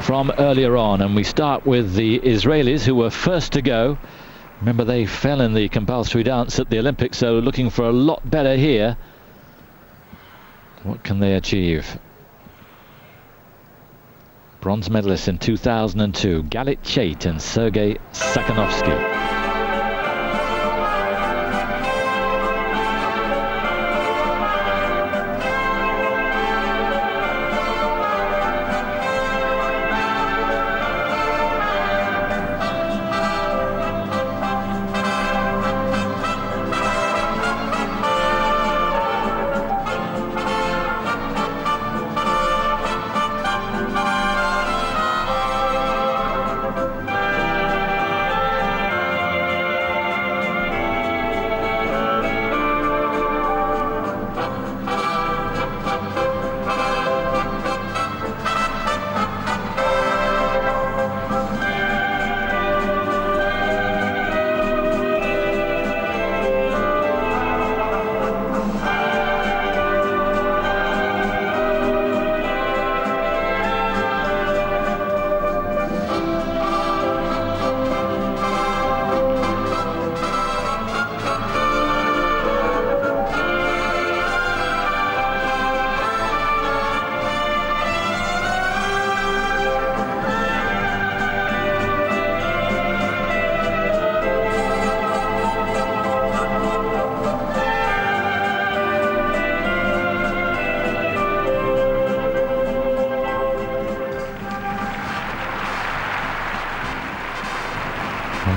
from earlier on, and we start with the Israelis, who were first to go. Remember, they fell in the compulsory dance at the Olympics, so looking for a lot better here. What can they achieve? Bronze medalists in 2002, Galit, Chait and Sergei Sakhnovski.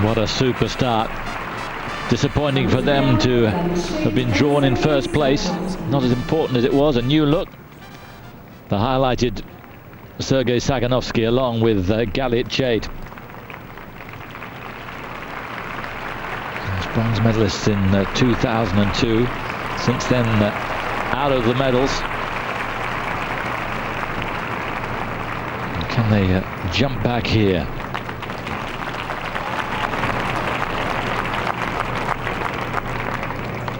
What a super start. Disappointing for them to have been drawn in first place. Not as important as it was. A new look. The highlighted Sergei Sakhnovski along with Galit, Chait. Bronze medalists in 2002. Since then, out of the medals. Can they jump back here?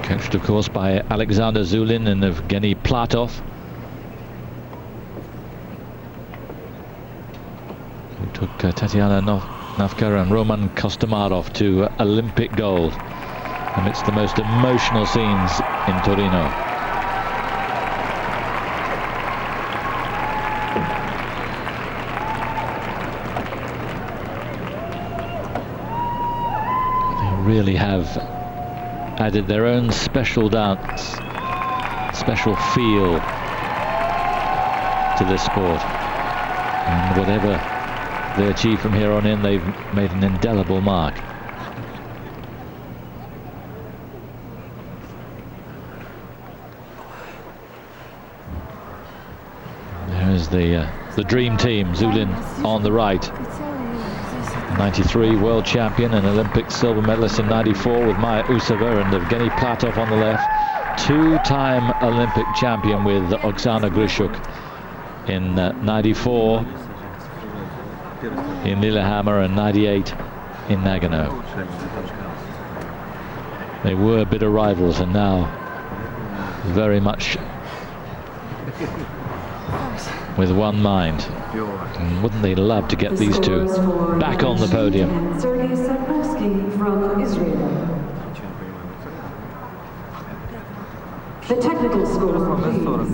Coached, of course, by Alexander Zulin and Evgeny Platov, who took Tatiana Navkar and Roman Kostomarov to Olympic gold amidst the most emotional scenes in Torino. They really have added their own special dance, special feel to this sport, and whatever they achieve from here on in, they've made an indelible mark. There's the dream team. Zulin on the right, 93 world champion and Olympic silver medalist in 94 with Maya Usova, and Evgeny Platov on the left, two-time Olympic champion with Oksana Grishuk in 94 in Lillehammer and 98 in Nagano. They were bitter rivals, and now very much with one mind. And wouldn't they love to get these two back on the podium? Sergei Sakhnovski from Israel. The technical score, please.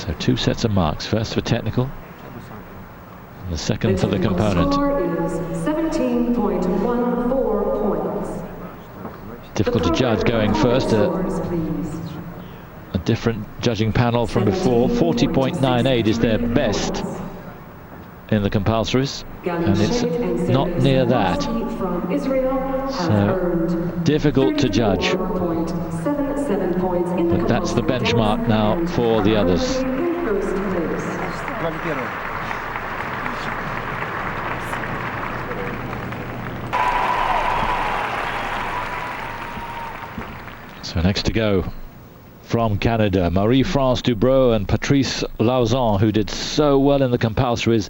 So two sets of marks, first for technical, and the second for the component. Score is 17.14 points. Difficult to judge going first. A different judging panel from before. 40.98 is their best in the compulsories, and it's not near that. So difficult to judge. But that's the benchmark now for the others. So next to go from Canada, Marie-France Dubreuil and Patrice Lauzon, who did so well in the compulsories,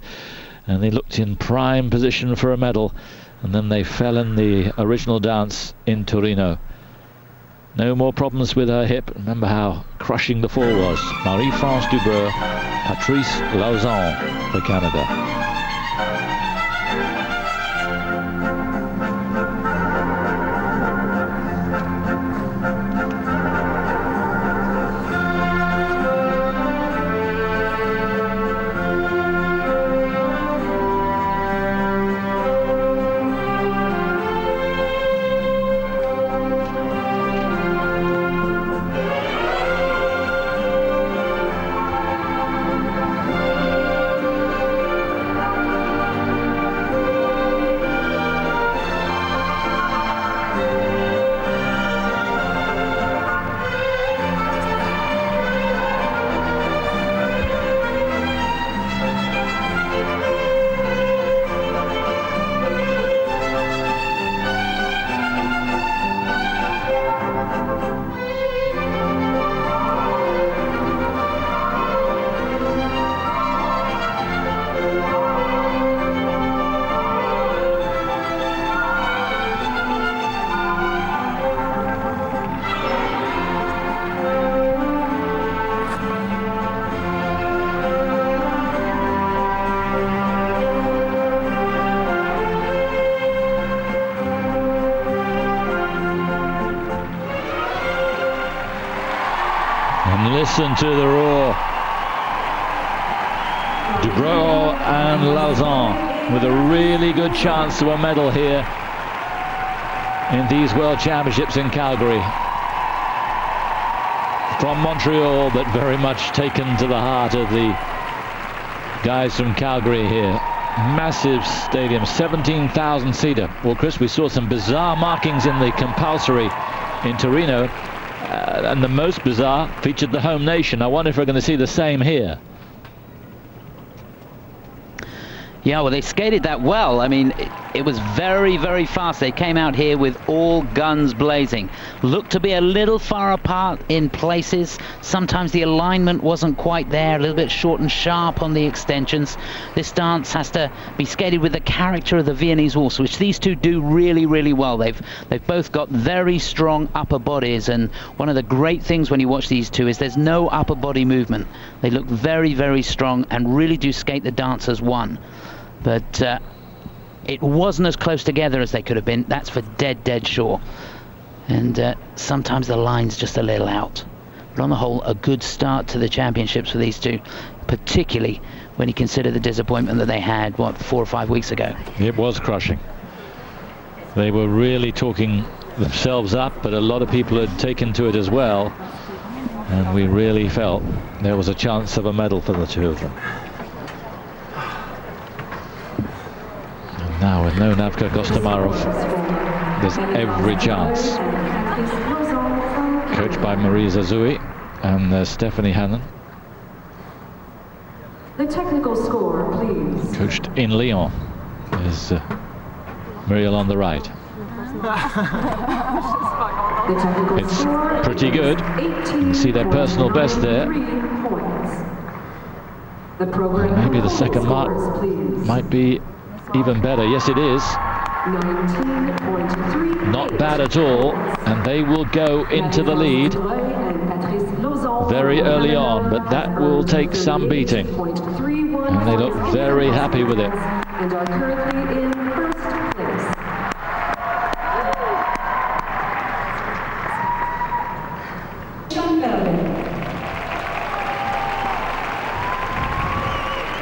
and they looked in prime position for a medal, and then they fell in the original dance in Torino. No more problems with her hip. Remember how crushing the fall was. Marie-France Dubreuil, Patrice Lauzon for Canada. Listen to the roar. Dubreuil and Lauzon with a really good chance of a medal here in these World Championships in Calgary. From Montreal, but very much taken to the heart of the guys from Calgary here. Massive stadium, 17,000 seater. Well, Chris, we saw some bizarre markings in the compulsory in Torino. And the most bizarre featured the home nation. I wonder if we're going to see the same here. Yeah, well, they skated that well. I mean, it was very, very fast. They came out here with all guns blazing. Looked to be a little far apart in places. Sometimes the alignment wasn't quite there, a little bit short and sharp on the extensions. This dance has to be skated with the character of the Viennese waltz, which these two do really, really well. They've both got very strong upper bodies, and one of the great things when you watch these two is there's no upper body movement. They look very, very strong and really do skate the dance as one. But it wasn't as close together as they could have been. That's for dead sure. And sometimes the line's just a little out. But on the whole, a good start to the championships for these two, particularly when you consider the disappointment that they had, 4 or 5 weeks ago. It was crushing. They were really talking themselves up, but a lot of people had taken to it as well. And we really felt there was a chance of a medal for the two of them. Now with no Navka Kostomarov, there's every chance. Coached by Marie Zazui and Stephanie Hannon. The technical score, please. Coached in Lyon is Muriel on the right. It's pretty good. You can see their personal best there. Maybe the second mark might be even better. Yes, it is. Not bad at all, and they will go into the lead very early on, but that will take some beating, and they look very happy with it. And are currently in first place.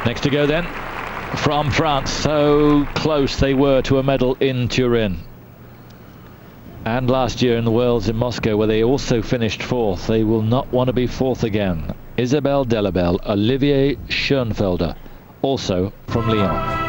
Next to go then, from France. So close they were to a medal in Turin. And last year in the Worlds in Moscow, where they also finished fourth. They will not want to be fourth again. Isabelle Delabelle, Olivier Schoenfelder, also from Lyon.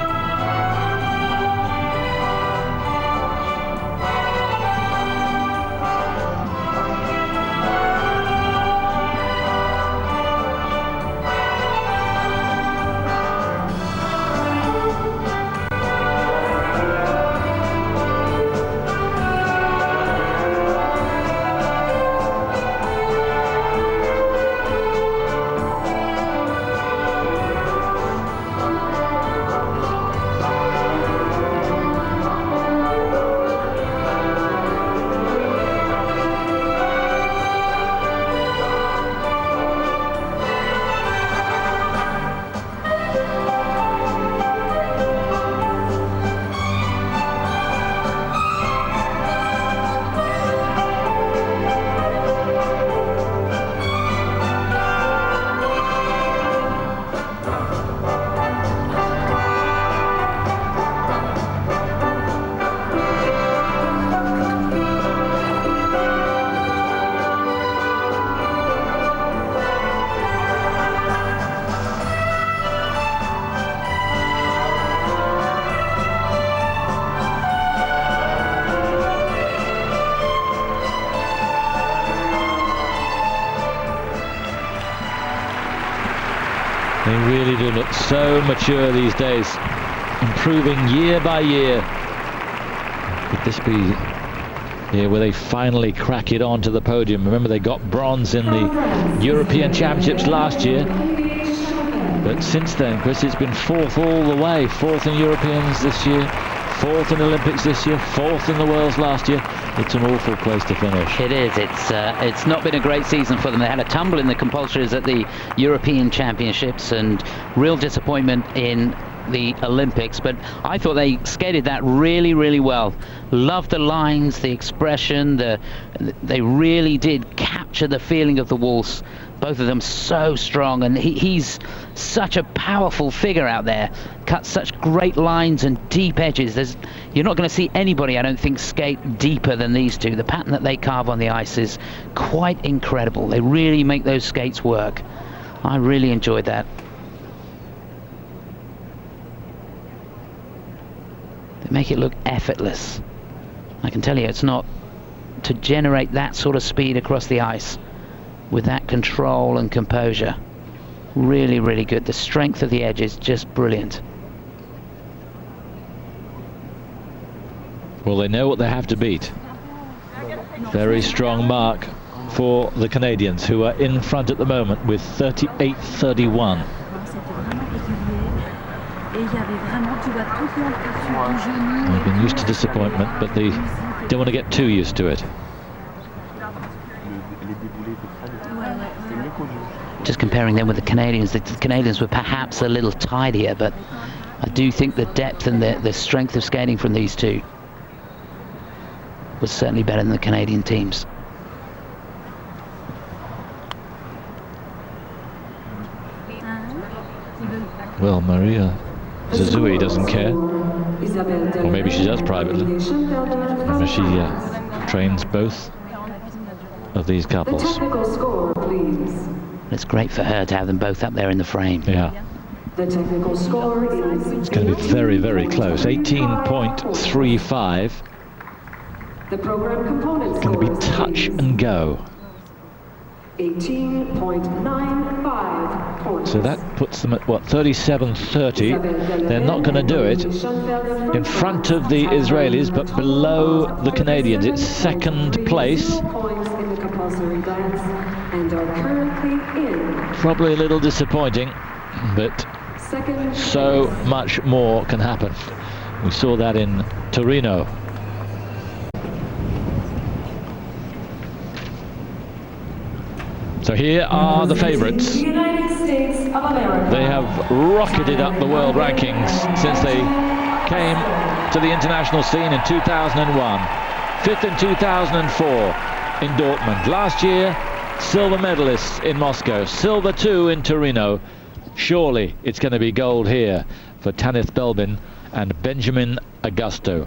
They really do look so mature these days, improving year by year. Could this be here where they finally crack it onto the podium? Remember, they got bronze in the European Championships last year. But since then, Chris, it's been fourth all the way. Fourth in Europeans this year, fourth in Olympics this year, fourth in the Worlds last year. It's an awful place to finish. It is. It's not been a great season for them. They had a tumble in the compulsories at the European Championships and real disappointment in the Olympics, but I thought they skated that really, really well. Loved the lines, the expression, they really did capture the feeling of the waltz. Both of them so strong, and he's such a powerful figure out there. Cuts such great lines and deep edges. You're not going to see anybody, I don't think, skate deeper than these two. The pattern that they carve on the ice is quite incredible. They really make those skates work. I really enjoyed that. They make it look effortless. I can tell you, it's not to generate that sort of speed across the ice with that control and composure. Really, really good. The strength of the edge is just brilliant. Well, they know what they have to beat. Very strong mark for the Canadians, who are in front at the moment with 38-31. They've been used to disappointment, but they don't want to get too used to it. Just comparing them with the Canadians were perhaps a little tidier, but I do think the depth and the strength of skating from these two was certainly better than the Canadian teams. Well, Maria Zazui doesn't care, or maybe she does privately. Maybe she trains both of these couples. The technical score, please. It's great for her to have them both up there in the frame. Yeah. The technical score is... It's going to be very, very close. 18.35. The program component It's going to be touch and go. 18.95 points. So that puts them at, what, 37-30. They're not going to do it in front of the Israelis, but below the Canadians. It's second place. Probably a little disappointing, but so much more can happen. We saw that in Torino. So here are the favourites. The United States of America. They have rocketed up the world rankings since they came to the international scene in 2001. Fifth in 2004 in Dortmund. Last year, silver medalists in Moscow. Silver 2 in Torino. Surely it's going to be gold here for Tanith Belbin and Benjamin Agosto.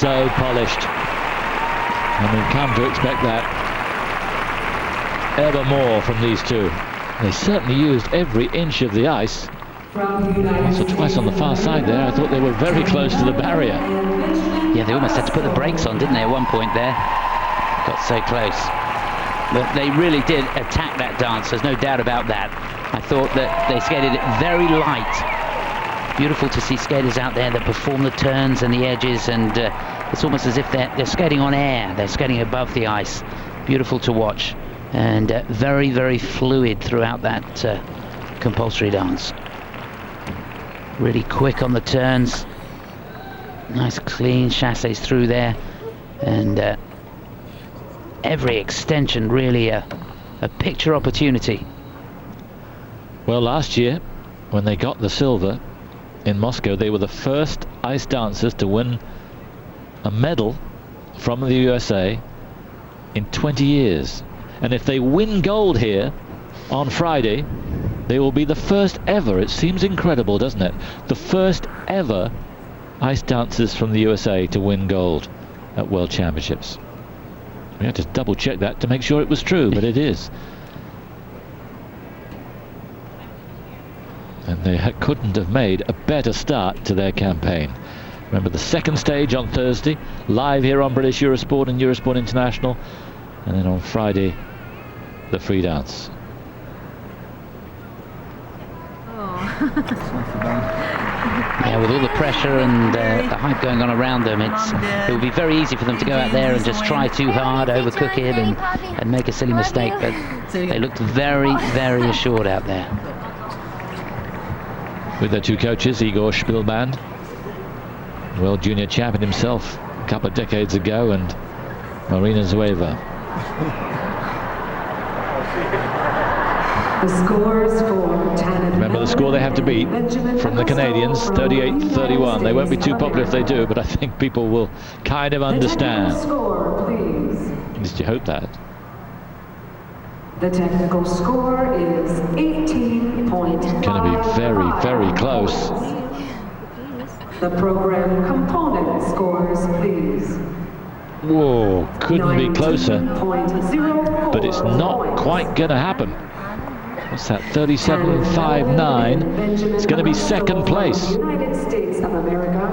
So polished, and we've come to expect that. ever more from these two. They certainly used every inch of the ice. Once or twice on the far side there, I thought they were very close to the barrier. Yeah, they almost had to put the brakes on, didn't they, at one point there? Got so close. But they really did attack that dance, there's no doubt about that. I thought that they skated it very light. Beautiful to see skaters out there that perform the turns and the edges, and it's almost as if they're skating on air, they're skating above the ice. Beautiful to watch, and very, very fluid throughout that compulsory dance. Really quick on the turns. Nice clean chasses through there, and every extension really a picture opportunity. Well, last year when they got the silver in Moscow, they were the first ice dancers to win a medal from the USA in 20 years. And if they win gold here on Friday, they will be the first ever, it seems incredible, doesn't it? The first ever ice dancers from the USA to win gold at World Championships. We had to double check that to make sure it was true, but it is. And they couldn't have made a better start to their campaign. Remember the second stage on Thursday, live here on British Eurosport and Eurosport International, and then on Friday, the free dance. Yeah, with all the pressure and the hype going on around them, it would be very easy for them to go out there and just try too hard, overcook it and make a silly mistake, but they looked very, very assured out there. With their two coaches, Igor Shpilman, world junior champion himself a couple of decades ago, and Marina Zueva. The scores for Tanith. Remember the score they have to beat from the Canadians, 38-31. They won't be too popular if they do, but I think people will kind of understand. The score, please. At least you hope that. The technical score is 18.5. It's going to be very, very close. The program component scores, please. Whoa, couldn't be closer. 19.04 But it's not quite going to happen. What's that, 37.59? It's going to be second place. United States of America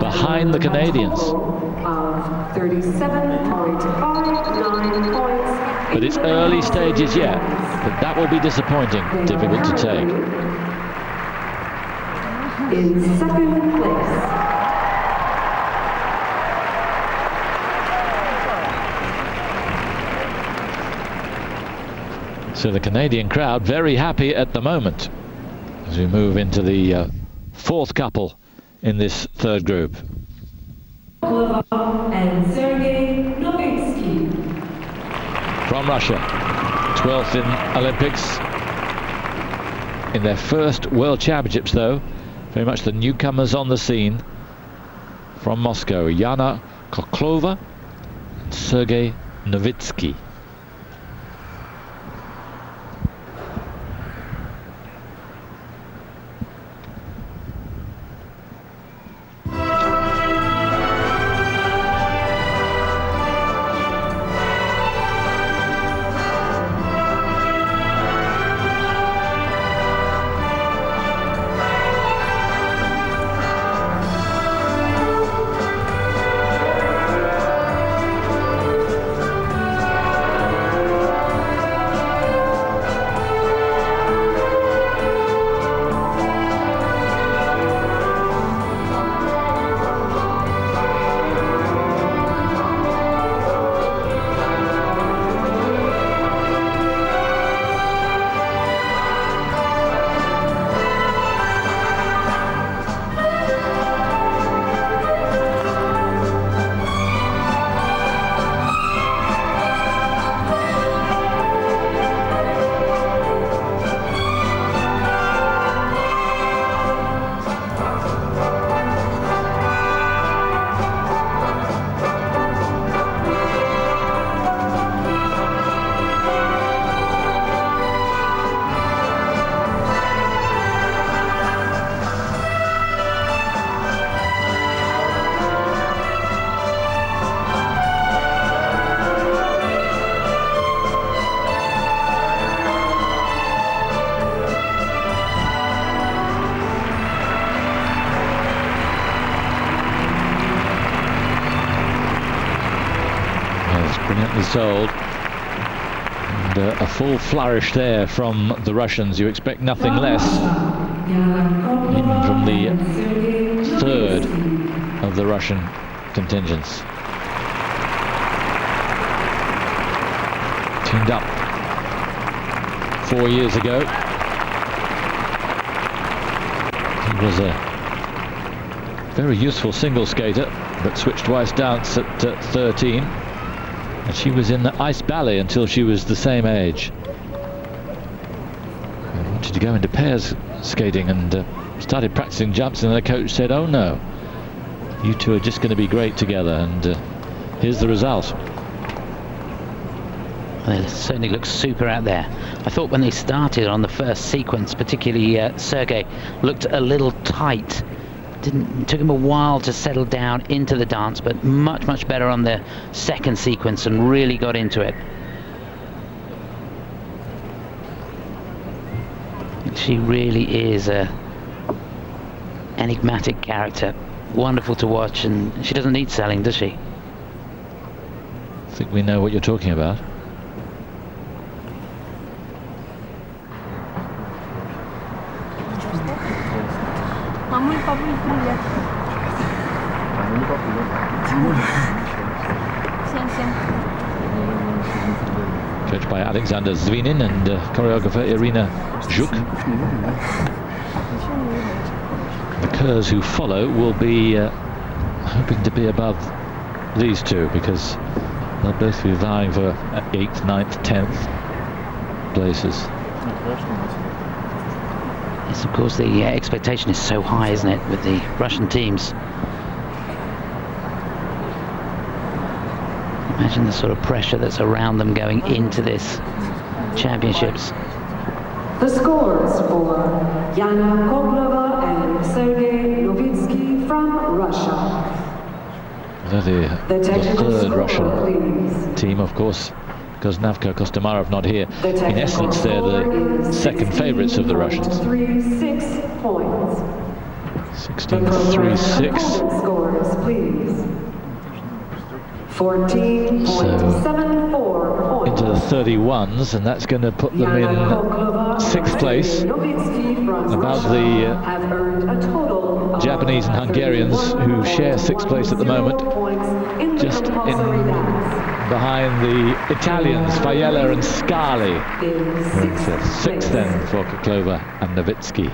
behind the Canadians. 37.59 points. But it's early stages yet, but that will be disappointing, difficult to take. In second place. So the Canadian crowd very happy at the moment as we move into the fourth couple in this third group. And Sergei From Russia, 12th in Olympics. In their first World Championships though, very much the newcomers on the scene. From Moscow, Yana Koklova and Sergei Novitsky. told. And a full flourish there from the Russians. You expect nothing less. Even from the third of the Russian contingents. Teamed up 4 years ago. He was a very useful single skater, but switched to ice dance at 13. And she was in the ice ballet until she was the same age. I wanted to go into pairs skating and started practicing jumps, and the coach said, "Oh no, you two are just going to be great together," and here's the result. Well, it certainly looks super out there. I thought when they started on the first sequence, particularly Sergei, looked a little tight. It took him a while to settle down into the dance, but much better on the second sequence and really got into it. She really is a enigmatic character, wonderful to watch, and she doesn't need selling, does she? I think we know what you're talking about. Coached by Alexander Zvinin and choreographer Irina Zhuk. The Kurs who follow will be hoping to be above these two, because they'll both be vying for 8th, 9th, 10th places. Yes, of course, the expectation is so high, isn't it, with the Russian teams? Imagine the sort of pressure that's around them going into this championships. The scores for Yana Koklova and Sergei Novitsky from Russia. They're the third score, Russian please. team, of course, because Navka Kostomarov not here. In essence, they're the second favourites of the Russians. 16-3-6 points. 16-3-6. Scores, please. 14.74 points. Into the 31s, and that's going to put them in 6th place, above the Japanese and Hungarians, who share 6th place at the moment, just in behind the Italians, Faiella and Scali. 6th then for Koklova and Novitsky.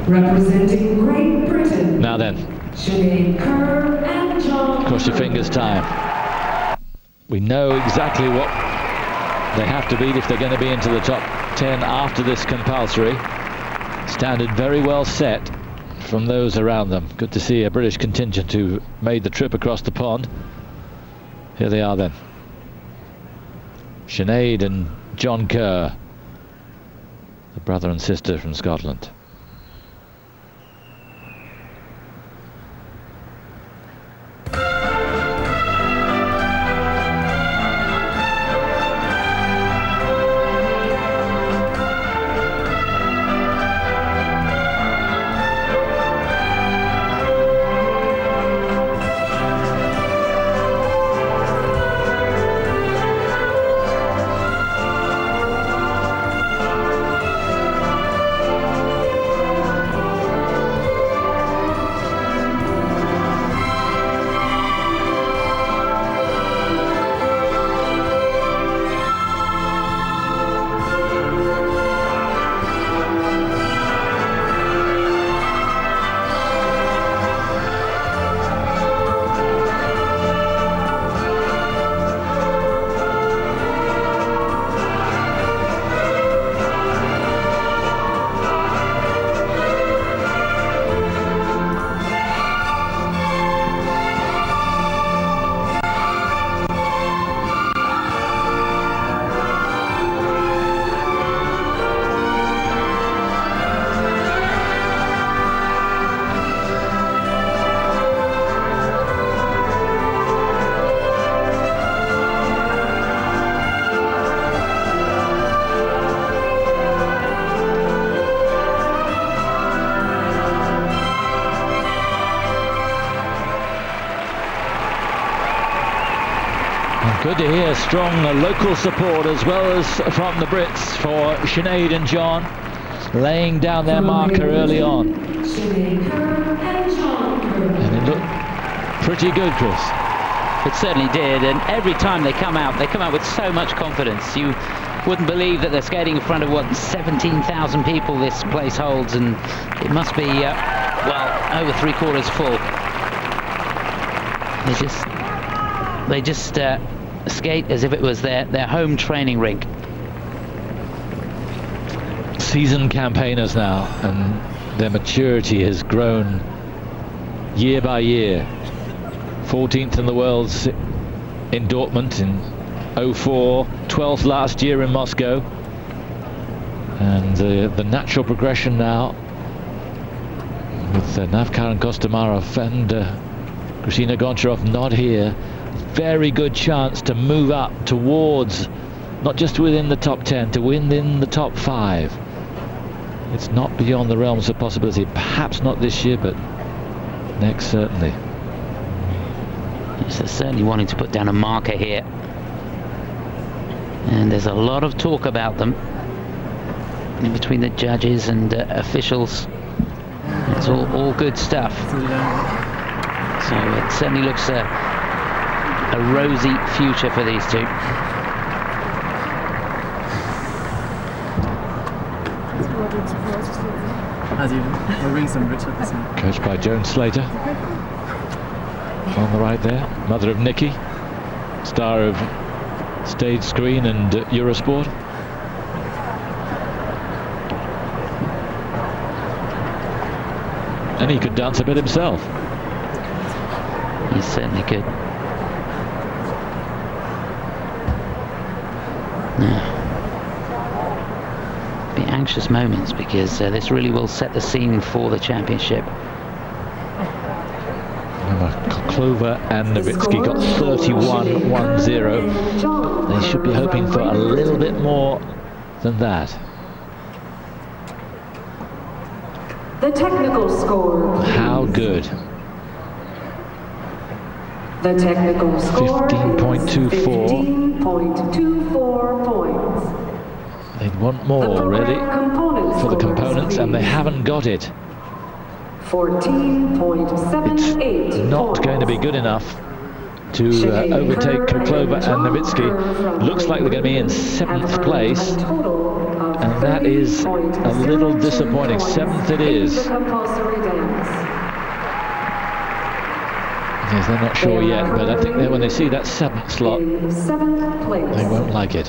Representing Great Britain. Now then, cross your fingers time. We know exactly what they have to beat if they're going to be into the top 10 after this compulsory. Standard very well set from those around them. Good to see a British contingent who made the trip across the pond. Here they are then. Sinead and John Kerr, the brother and sister from Scotland. Good to hear strong local support as well as from the Brits for Sinead and John, laying down their marker early on. And it looked pretty good, Chris. It certainly did, and every time they come out with so much confidence. You wouldn't believe that they're skating in front of, what, 17,000 people this place holds, and it must be, well, over 3/4 full. They just skate as if it was their home training rink. Seasoned campaigners now, and their maturity has grown year by year. 14th in the world's in Dortmund in 04, 12th last year in Moscow, and the natural progression now with Navkar and Kostomarov and Kristina Goncharov not here. Very good chance to move up towards, not just within the top 10, to win in the top 5. It's not beyond the realms of possibility. Perhaps not this year, but next certainly. Yes, they're certainly wanting to put down a marker here. And there's a lot of talk about them in between the judges and officials. It's all good stuff. So it certainly looks a rosy future for these two. Coached by Joan Slater. On the right there, mother of Nikki, star of Stage Screen and Eurosport. And he could dance a bit himself. He certainly could. Be anxious moments, because this really will set the scene for the championship. Klova and Nowitzki got 31-1-0. They should be hoping for a little bit more than that. The technical score. How good. The technical score 15.24. 15.24 points. They'd want more, really, for the components, and they haven't got it. 14.78. It's not going to be good enough to overtake Klova and Nowitzki. Looks like they're going to be in 7th place, and that is a little disappointing. 7th it is. Yes, they're not sure yet, but I think that when they see that 7th slot, they won't like it.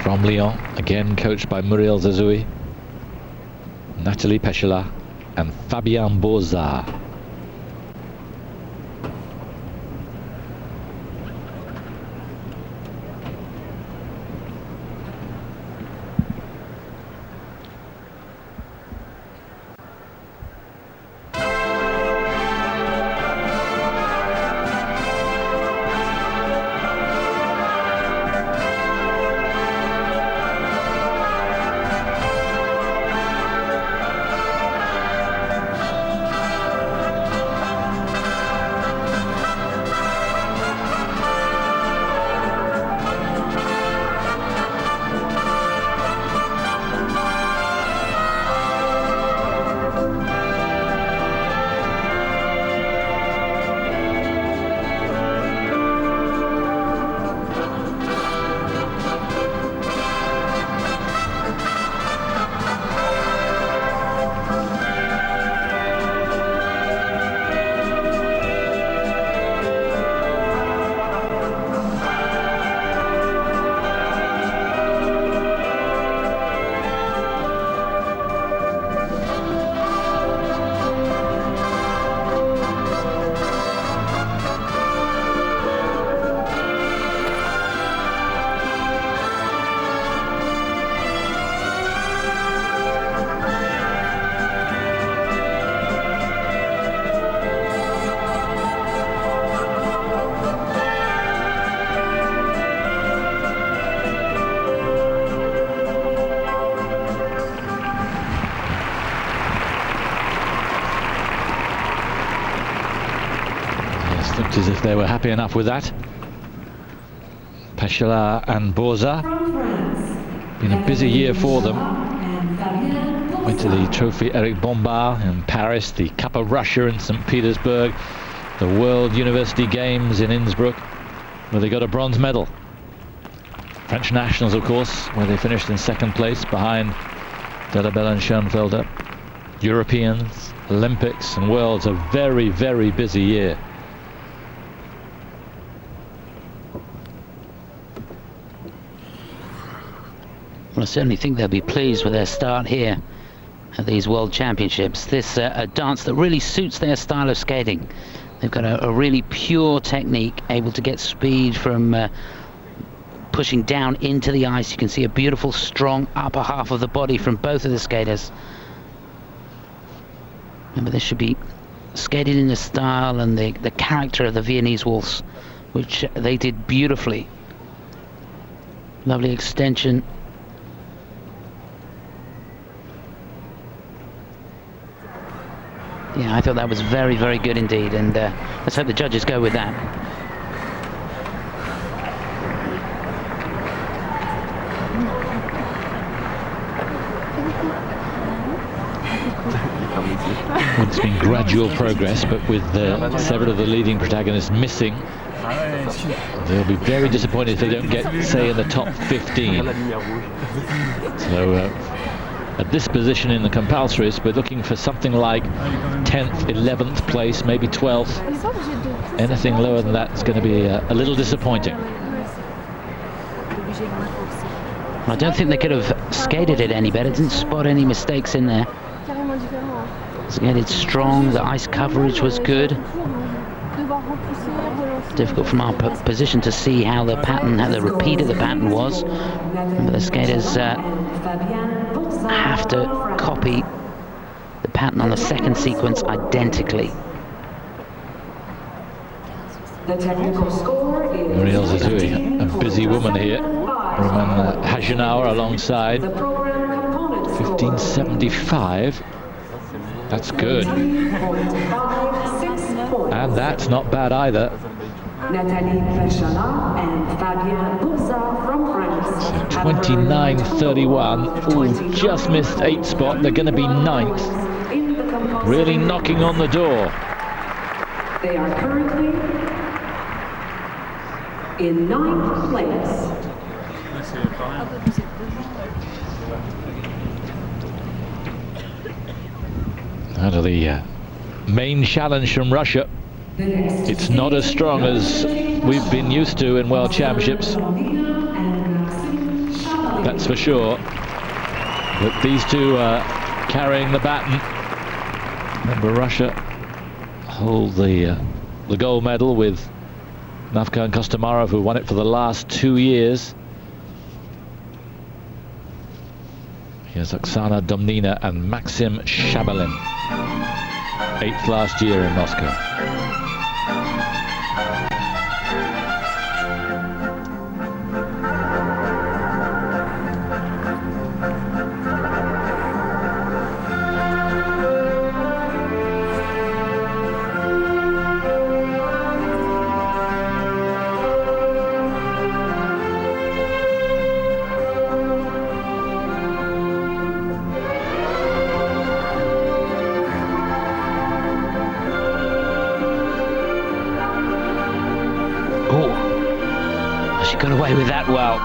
From Lyon, again coached by Muriel Zazoui, Nathalie Peschela and Fabien Bozard. Looked as if they were happy enough with that. Pashela and Borza. Been a busy year for them. Went to the Trophy Eric Bombard in Paris, the Cup of Russia in St. Petersburg, the World University Games in Innsbruck, where they got a bronze medal. French nationals, of course, where they finished in second place behind Delabelle and Schoenfelder. Europeans, Olympics and Worlds, a very, very busy year. Well, I certainly think they'll be pleased with their start here at these World Championships. This a dance that really suits their style of skating. They've got a really pure technique, able to get speed from pushing down into the ice. You can see a beautiful, strong upper half of the body from both of the skaters. Remember, this should be skated in the style and the character of the Viennese waltz, which they did beautifully. Lovely extension. Yeah, I thought that was very, very good indeed, and let's hope the judges go with that. Well, it's been gradual progress, but with several of the leading protagonists missing, they'll be very disappointed if they don't get, say, in the top 15. So at this position in the compulsories, we're looking for something like 10th, 11th place, maybe 12th. Anything lower than that is going to be a little disappointing. I don't think they could have skated it any better. Didn't spot any mistakes in there. Skated strong, the ice coverage was good. Difficult from our position to see how the pattern, how the repeat of the pattern was. But the skaters have to copy the pattern on the second sequence identically. The technical score is Muriel Zazui, a busy woman here. Roman Hagenauer alongside. 1575. That's good. And that's not bad either. Nathalie Pechala and Fabien Bourza from France. So 29.31. Ooh, just missed 8th spot. They're going to be 9th. Really knocking on the door. They are currently in 9th place. Out of the main challenge from Russia. It's not as strong as we've been used to in World Championships. That's for sure. But these two are carrying the baton. Remember, Russia hold the gold medal with Navka and Kostomarov, who won it for the last 2 years. Here's Oksana, Domnina and Maxim Shabalin. 8th last year in Moscow. Got away with that well.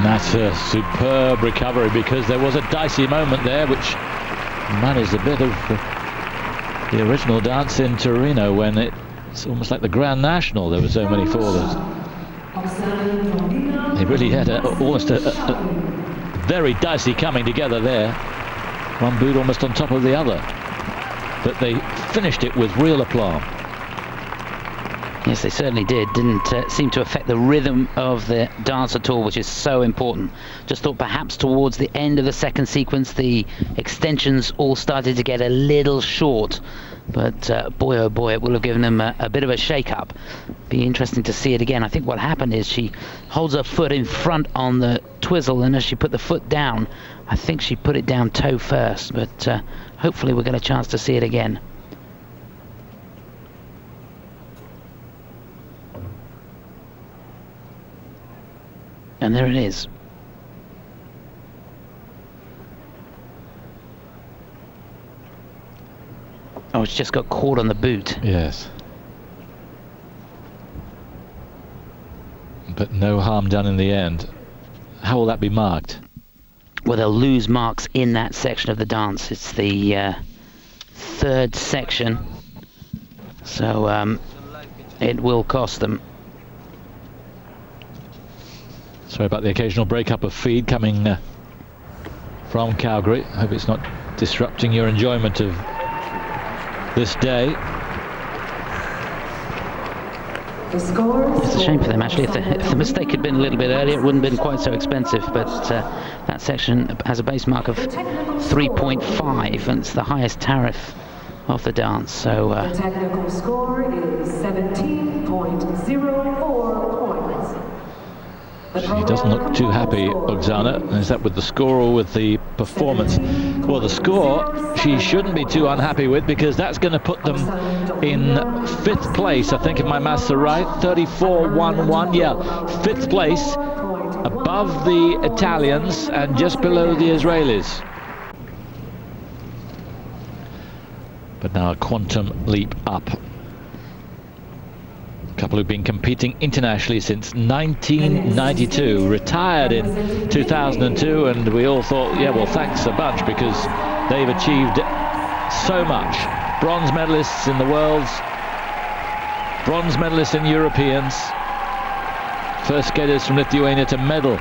That's a superb recovery, because there was a dicey moment there which managed a bit of the original dance in Torino when it It's almost like the Grand National, there were so many fallers. They really had almost a very dicey coming together there. One boot almost on top of the other. But they finished it with real aplomb. Yes, they certainly did. Didn't seem to affect the rhythm of the dance at all, which is so important. Just thought perhaps towards the end of the second sequence, the extensions all started to get a little short. But boy, oh boy, it will have given them a bit of a shake-up. Be interesting to see it again. I think what happened is she holds her foot in front on the twizzle, and as she put the foot down, I think she put it down toe first. But hopefully we'll get a chance to see it again. And there it is. Oh, it's just got caught on the boot. Yes. But no harm done in the end. How will that be marked? Well, they'll lose marks in that section of the dance. It's the third section. So it will cost them. Sorry about the occasional breakup of feed coming from Calgary. I hope it's not disrupting your enjoyment of this day. It's a shame for them, actually. If the mistake had been a little bit earlier, it wouldn't have been quite so expensive. But that section has a base mark of 3.5, and it's the highest tariff of the dance. So the technical score is 17.04 points. She doesn't look too happy, Oksana. Is that with the score or with the performance? Well, the score she shouldn't be too unhappy with, because that's going to put them in 5th place, I think, if my maths are right. 34.11, yeah, 5th place, above the Italians and just below the Israelis. But now a quantum leap up. Couple who've been competing internationally since 1992, retired in 2002, and we all thought, yeah, well, thanks a bunch, because they've achieved so much. Bronze medalists in the Worlds, bronze medalists in Europeans, first skaters from Lithuania to medal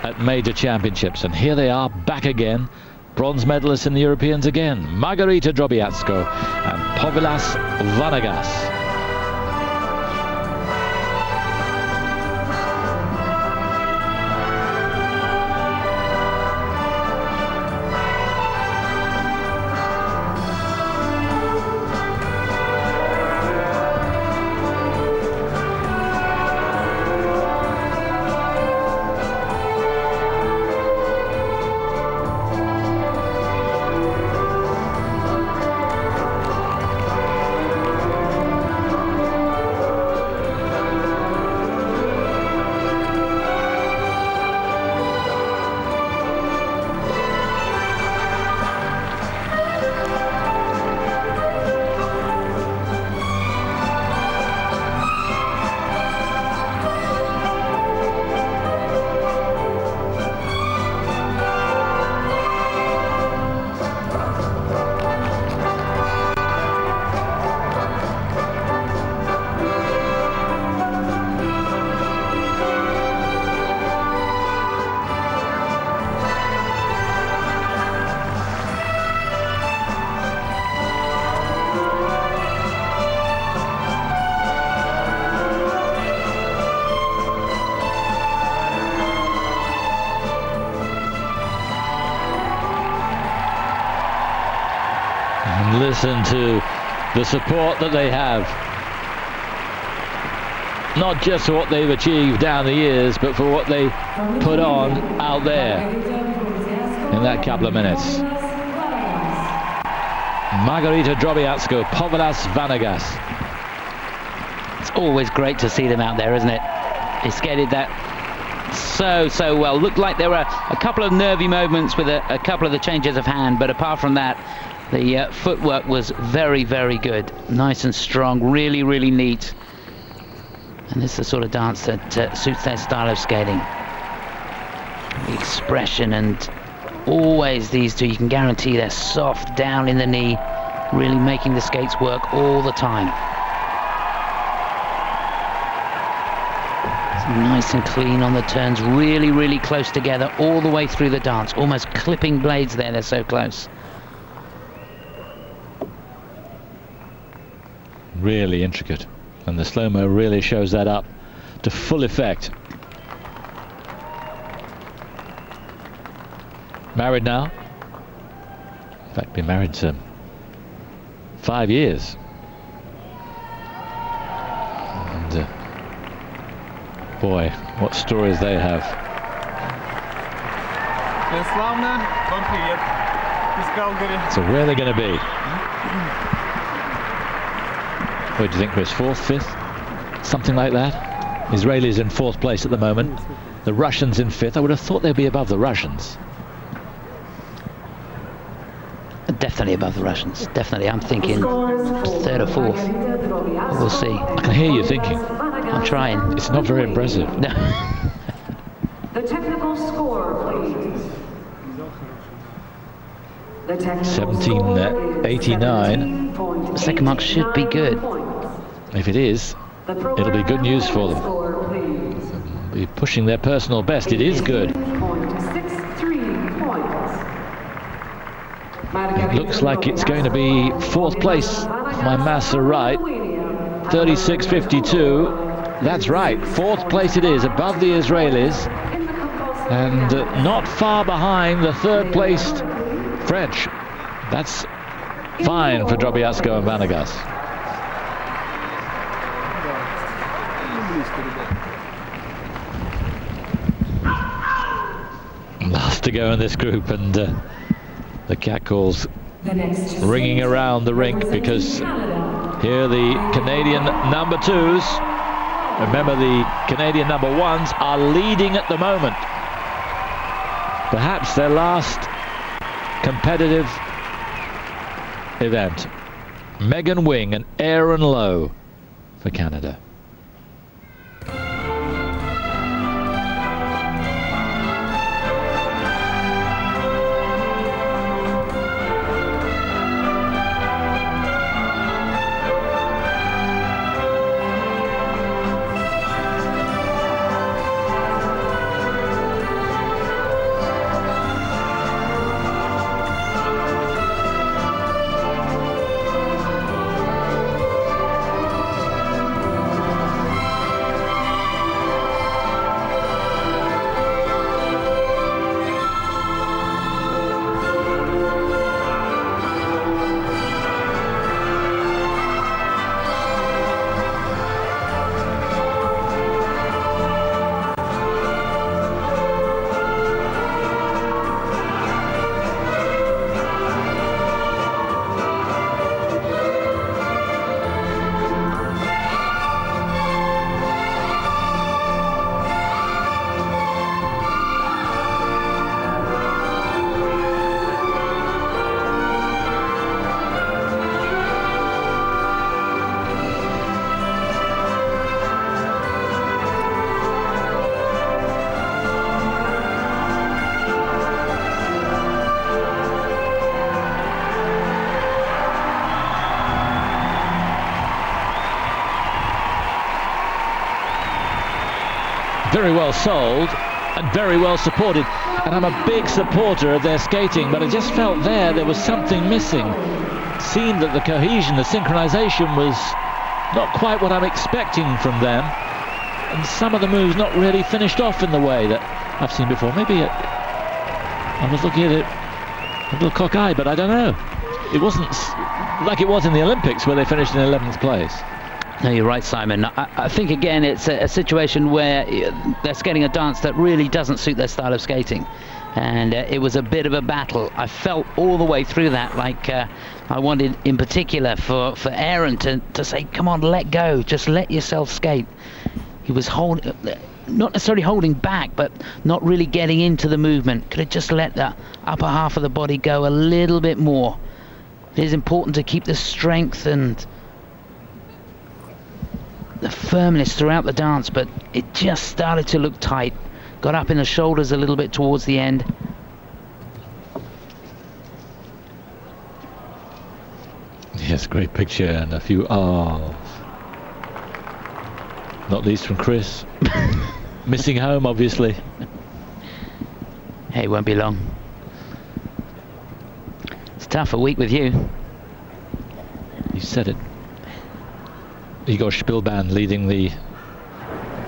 at major championships, and here they are back again, bronze medalists in the Europeans again. Margarita Drobiazko and Povilas Vanagas. Listen to the support that they have. Not just for what they've achieved down the years, but for what they put on out there in that couple of minutes. Margarita Drobiazko, Povilas Vanagas. It's always great to see them out there, isn't it? They skated that so well. Looked like there were a couple of nervy moments with a couple of the changes of hand, but apart from that, the footwork was very good. Nice and strong, really neat. And this is the sort of dance that suits their style of skating. The expression, and always these two, you can guarantee they're soft down in the knee, really making the skates work all the time. Nice and clean on the turns, really, really close together all the way through the dance, almost clipping blades there, they're so close. Really intricate, and the slow-mo really shows that up to full effect. Married now. In fact, been married 5 years. And boy, what stories they have. So where are they going to be? What do you think, Chris? 4th, 5th? Something like that? Israelis in 4th place at the moment. The Russians in 5th. I would have thought they'd be above the Russians. Definitely above the Russians. Definitely. I'm thinking 3rd or 4th. We'll see. I can hear you thinking. I'm trying. It's not very impressive. No. The technical score, please. The technical 1789. The second mark should be good. If it is, it'll be good news for them. They'll be pushing their personal best. It is good. It looks like it's going to be 4th place, if my maths are right. 36.52. That's right, 4th place it is, above the Israelis, and not far behind the 3rd placed French. That's fine for Drobiazko and Vanagas. Last to go in this group, and the catcalls ringing around the rink, because here are the Canadian number 2s. Remember, the Canadian number 1s are leading at the moment. Perhaps their last competitive event. Megan Wing and Aaron Lowe for Canada. Very well sold and very well supported, and I'm a big supporter of their skating, but I just felt there was something missing. It seemed that the cohesion, the synchronization was not quite what I'm expecting from them, and some of the moves not really finished off in the way that I've seen before. Maybe I was looking at it a little cockeyed, but I don't know. It wasn't like it was in the Olympics where they finished in 11th place. No, you're right, Simon. I think, again, it's a situation where they're skating a dance that really doesn't suit their style of skating. And it was a bit of a battle. I felt all the way through that, like I wanted, in particular, for Aaron to say, come on, let go. Just let yourself skate. He was not necessarily holding back, but not really getting into the movement. Could have just let the upper half of the body go a little bit more. It is important to keep the strength and the firmness throughout the dance, but it just started to look tight. Got up in the shoulders a little bit towards the end. Yes, great picture and a few ahs. Not least from Chris. Missing home, obviously. Hey, it won't be long. It's tough a week with you. You said it. Igor Shpilban leading the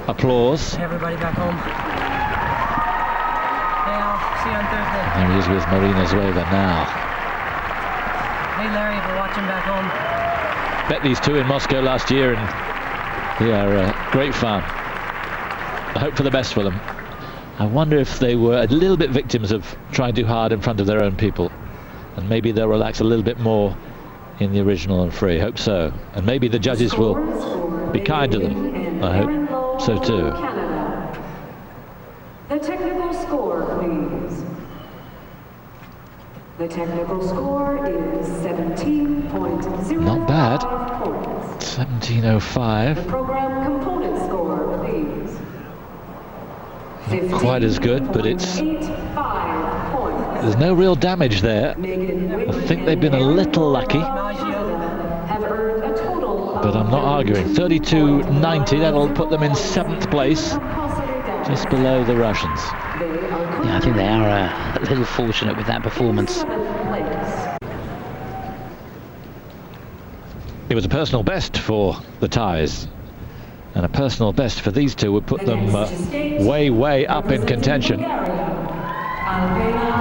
applause. Hey, everybody back home. Hey, Al. See you on Thursday. There he is with Marina Zueva now. Hey, Larry, if you're watching back home. Bet these two in Moscow last year, and they are great fun. I hope for the best for them. I wonder if they were a little bit victims of trying too hard in front of their own people, and maybe they'll relax a little bit more in the original and free. Hope so. And maybe the judges will be kind to them. I hope so too. The technical score, please. The technical score is 17.05 Not bad. points. 17.05. The program component score, please. Not quite as good, but it's... 15.85 points. There's no real damage there. I think they've been a little lucky, Have earned a total but I'm not arguing. 32.90, that'll put them in 7th place, just below the Russians. Yeah, I think they are a little fortunate with that performance. It was a personal best for the Thais, and a personal best for these two would put them way, way up in contention. In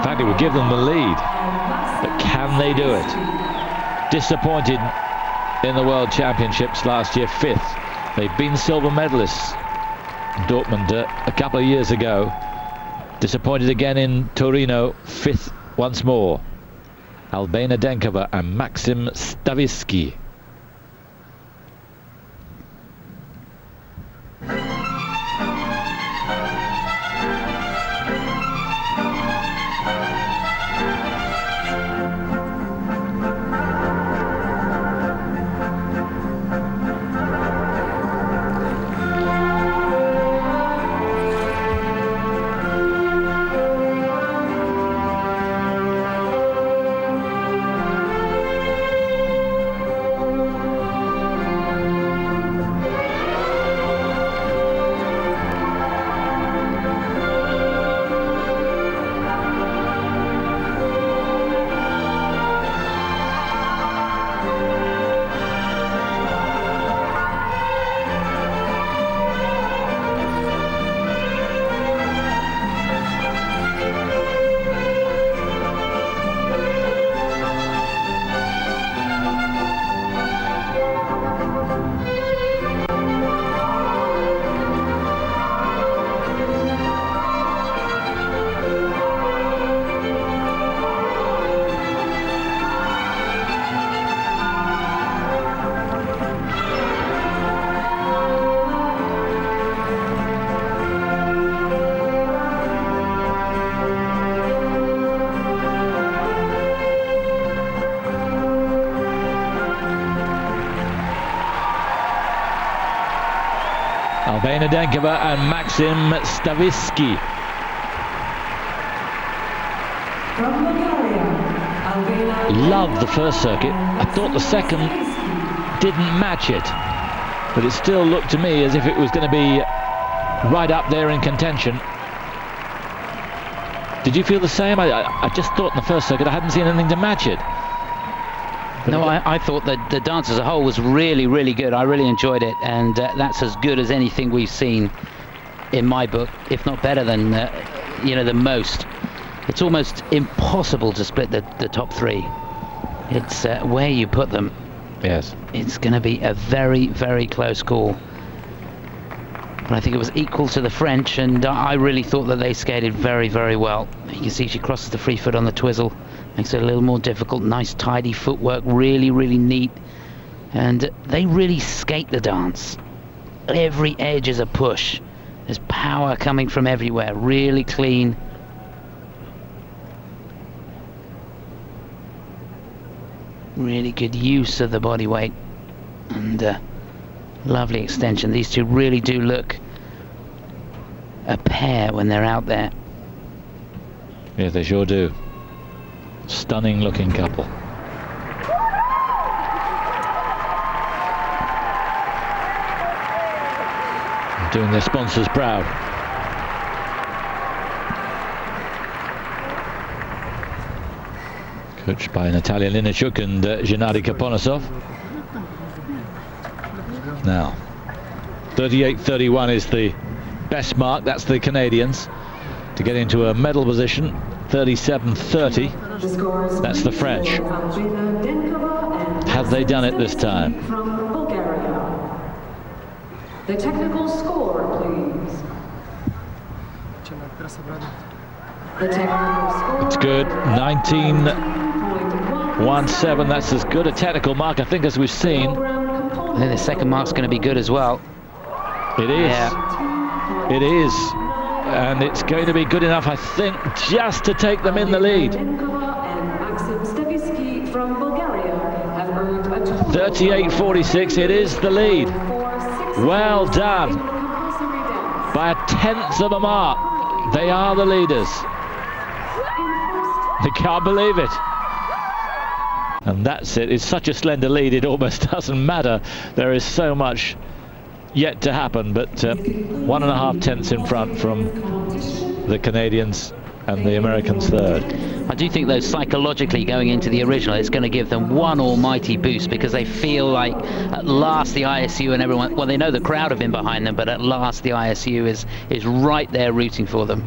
fact, it would give them the lead. But can they do it? Disappointed in the World Championships last year, 5th. They've been silver medalists in Dortmund a couple of years ago. Disappointed again in Torino, 5th once more. Albena Denkova and Maxim Staviski. Albena Denkova and Maxim Staviski. From Bulgaria, Albena. Loved the first circuit. I thought the second didn't match it, but it still looked to me as if it was going to be right up there in contention. Did you feel the same? I just thought in the first circuit I hadn't seen anything to match it. No, I thought that the dance as a whole was really, really good. I really enjoyed it, and that's as good as anything we've seen in my book, if not better than, the most. It's almost impossible to split the top three. It's where you put them. Yes. It's going to be a very, very close call. But I think it was equal to the French, and I really thought that they skated very, very well. You can see she crosses the free foot on the twizzle. Makes it a little more difficult. Nice tidy footwork, really, really neat. And they really skate the dance. Every edge is a push. There's power coming from everywhere, really clean. Really good use of the body weight. And lovely extension. These two really do look a pair when they're out there. Yeah, they sure do. Stunning looking couple. doing their sponsors proud. Coached by Natalia Linachuk and Gennady Kaponasov. Now, 38.31 is the best mark. That's the Canadians to get into a medal position. 37.30. That's the French. Have they done it this time? From Bulgaria. The technical score, please. The technical score. It's good. 19.17. That's as good a technical mark, I think, as we've seen. I think the second mark's going to be good as well. It is. Yeah. It is. And it's going to be good enough, I think, just to take them in the lead. Denkova and Maxim Staviski from Bulgaria have earned a total 38.46. It is the lead. Well done. By a tenth of a mark. They are the leaders. They can't believe it. And that's it. It's such a slender lead, it almost doesn't matter. There is so much yet to happen, but 1.5 tenths in front from the Canadians and the Americans third. I do think, though, psychologically going into the original, it's going to give them one almighty boost, because they feel like at last the ISU and everyone, well, they know the crowd have been behind them, but at last the ISU is right there rooting for them.